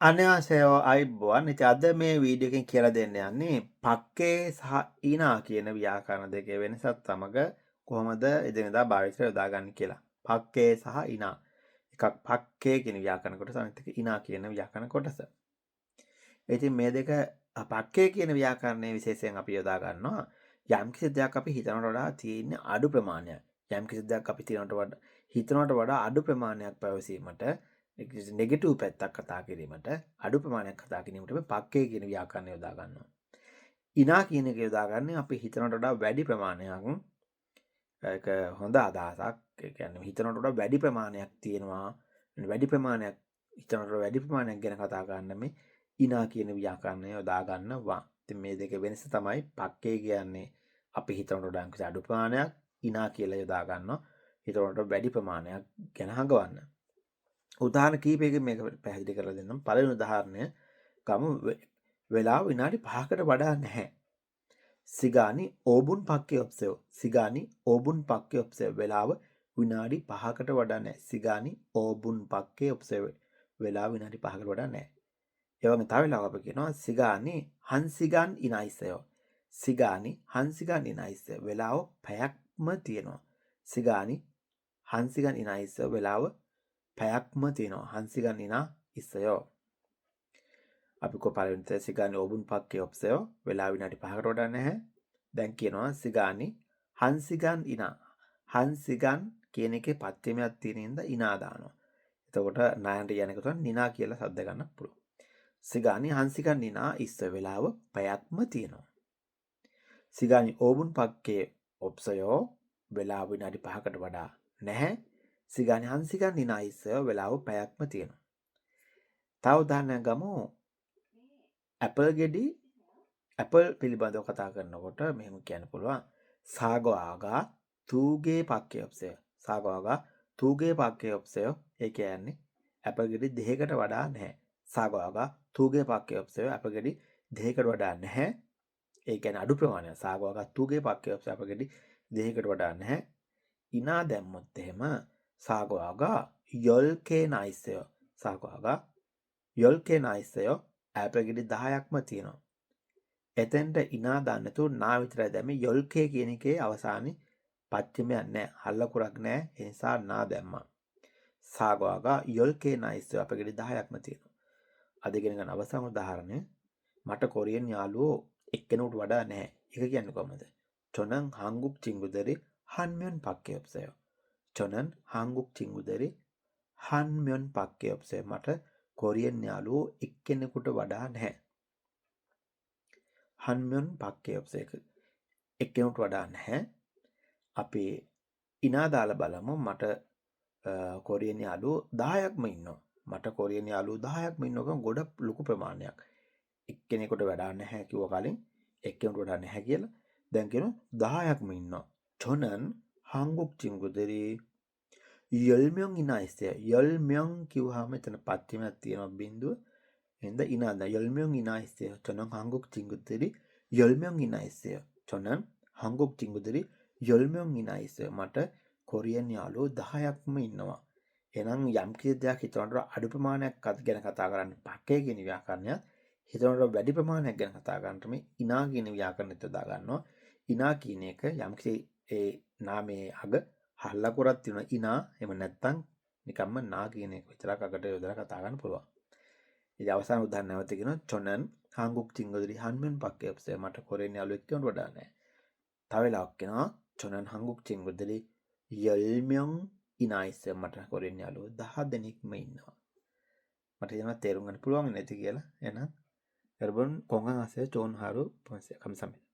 අනයාසයෝ අයිබෝවන් ඉති අද මේ වීඩියෝකින් කියලා දෙන්න යන්නේ පක්කේ සහ ඉනා කියන ව්‍යාකරණ දෙකේ වෙනසත් සමග කොහොමද එදිනෙදා භාවිතයට යොදාගන්න කියලා. පක්කේ සහ ඉනා. එකක් පක්කේ කියන ව්‍යාකරණ කොටස අනිත් එක ඉනා කියන ව්‍යාකරණ කොටස. ඉතින් මේ දෙක පක්කේ කියන ව්‍යාකරණයේ විශේෂයෙන් අපි යොදා ගන්නවා යම්කිසි දෙයක් අපි හිතනට වඩා තියෙන අඩු ප්‍රමාණයක්. යම්කිසි දෙයක් අපි හිතනට වඩා අඩු ප්‍රමාණයක් පැවසීමට නෙගටිව් පැත්තක් කතා කිරීමට අඩු ප්‍රමාණයක් කතා කිරීමට පක්කේ කියන ව්‍යාකරණය යොදා ගන්නවා. ඉනා කියන එක යොදාගන්නේ අපි හිතනට වඩා වැඩි ප්‍රමාණයක් ඒක හොඳ අදහසක්. ඒ කියන්නේ හිතනට වඩා වැඩි ප්‍රමාණයක් තියෙනවා. වැඩි ප්‍රමාණයක් හිතනට වැඩි ප්‍රමාණයක් ගැන කතා කරන්න මේ ඉනා කියන ව්‍යාකරණය යොදා ගන්නවා. ඉතින් මේ දෙකේ වෙනස තමයි පක්කේ කියන්නේ අපි හිතනට වඩා කිසි අඩු ප්‍රමාණයක් ඉනා කියලා යොදා ගන්නවා. හිතනට වැඩි ප්‍රමාණයක් ගැන හඟවන්න. උදාහරණ කීපයකින් මේක පැහැදිලි කරලා දෙන්නම්. පළවෙනි උදාහරණය ගමු වෙලාව විනාඩි 5කට වඩා නැහැ. සිගානි ඕබුන් පක්කේ ඔබ්සර්ව්. සිගානි ඕබුන් පක්කේ ඔබ්සර්ව්. වෙලාව විනාඩි 5කට වඩා නැහැ. සිගානි ඕබුන් පක්කේ ඔබ්සර්ව්. වෙලාව විනාඩි 5කට වඩා නැහැ. ඒ වගේම තව වෙලාවක අපි කියනවා සිගානි හන්සිගන් ඉනයිසයෝ. සිගානි හන්සිගන් ඉනයිසයෝ. වෙලාව පැයක්ම තියෙනවා. සිගානි හන්සිගන් ඉනයිසයෝ. වෙලාව පැයක්ම තියෙනවා. හන්සිගන් ඉනා ඉස්සයෝ. අපි කො පළවෙනි සිගානි ඕබුන් පක්කේ ඔබ්සර්ව්. වෙලාව විනාඩි 5කට වඩා නැහැ. දැන් කියනවා සිගානි හන්සිගන් ඉනා. හන්සිගන් කියන එකේ පත්‍යමයක් තියෙන ඉඳ ඉනා දානවා. එතකොට නායන්ට යන එකට නිනා කියලා શબ્ද ගන්න පුළුවන්. සිගානි හන්සිගන් නිනා ඉස්ස වෙලාව පැයක්ම තියෙනවා. සිගානි ඕබුන් පක්කේ ඔබ්සර්ව්. වෙලාව විනාඩි 5කට වඩා නැහැ. සිගානි හන්සිගන් නිනා ඉස්ස වෙලාව පැයක්ම තියෙනවා. තව උදාහරණයක් ගමු. ඇපල් ගෙඩි ඇපල් පිළිබඳව කතා කරනකොට මෙහෙම කියන්න පුළුවන්. සාගවාගා තූගේ පක්කේ ඔබ්සර්ව්. සාගවාගා තූගේ පක්කේ ඔබ්සර්ව්. ඒ කියන්නේ ඇපල් ගෙඩි දෙකකට වඩා නැහැ. සාගවාගා තූගේ පක්කේ ඔබ්සර්ව්. ඇපල් ගෙඩි දෙකකට වඩා නැහැ. ඒ කියන්නේ අඩු ප්‍රමාණයක්. සාගවාගා තූගේ පක්කේ ඔබ්සර්ව්. ඇපල් ගෙඩි දෙකකට වඩා නැහැ. ඉනා දැම්මොත් එහෙම සාගවාගා යොල්කේ නයිසය. සාගවාගා යොල්කේ නයිසය. ඇපල් ගෙඩි 10ක්ම තියෙනවා. එතෙන්ට ඉනා දාන්න නැතුව නා විතරයි දැම්මේ. යොල්කේ කියන එකේ අවසානයේ පච්චමයක් නැහැ. හල්ලකුරක් නැහැ. ඒ නිසා නා දැම්මා. සාගවාගා යොල්කේ නයිසය. ඇපල් ගෙඩි 10ක්ම තියෙනවා. අද ඉගෙන ගන්න අවසාන උදාහරණය මට කොරියන් යාළුවෝ එක්කෙනෙකුට වඩා නැහැ. ඒක කියන්නේ කොහමද? 저는 한국 친구들이 한 명밖에 없어요. 저는 한국 친구들이 한 명밖에 없어요. මට කොරියන් යාළුවෝ එක්කෙනෙකුට වඩා නැහැ. 한 명밖에 없어요. එක්කෙනෙකුට වඩා නැහැ. අපි ඉනා දාලා බලමු. මට කොරියන් යාළුවෝ 10ක්ම ඉන්නවා. මට කොරියන් යාළුවෝ 10ක්ම ඉන්නකම ගොඩ ලොකු ප්‍රමාණයක්. එක්කෙනෙකුට වඩා නැහැ කිව්ව කලින් එක්කෙනෙකුට වඩා නැහැ කියලා. දැන් කියනවා 10ක්ම ඉන්නවා. 저는 한국 친구들이 10명 이나 있어요. 10명 කිව්වහම එතන පත්‍යමයක් තියෙනවා බිඳුව. එහෙනම් 이나다 10명 이나 있어요. 저는 한국 친구들이 10명 이나 있어요. 저는 한국 친구들이 10명 이나 있어요. මට කොරියන් යාළුවෝ 10ක්ම ඉන්නවා. එහෙනම් යම් කිසි දෙයක් හිතනට අඩු ප්‍රමාණයක් ගැන කතා කරන්න පක්කේ කියන ව්‍යාකරණයක් හිතනට වැඩි ප්‍රමාණයක් ගැන කතා කරන්නට මේ ඉනා කියන ව්‍යාකරණෙත් යොදා ගන්නවා. ඉනා කියන එක යම් කිසි ඒ නාමයේ අග හල්ලකුරක් තියෙන ඉනා එහෙම නැත්නම් නිකම්ම නා කියන එක විතරක් අගට යොදලා කතා කරන්න පුළුවන්. ඉතින් අවසාන උදාහරණ නැවත කියනවා. 저는 한국 친구들이 한 명밖에 없어요. මට කොරියන් යාළුවෝ එක්කෙනෙකුට වඩා නැහැ. තව වෙලාවක් කියනවා. 저는 한국 친구들이 10명 ඉනා 있어요. මට කොරියන් යාළුවෝ 10 දෙනෙක්ම ඉන්නවා. මට හිතෙනවා තේරුම් ගන්න පුළුවන් නැති කියලා. එහෙනම් 여러분 건강하세요. 좋은 하루 보내세요. 감사합니다.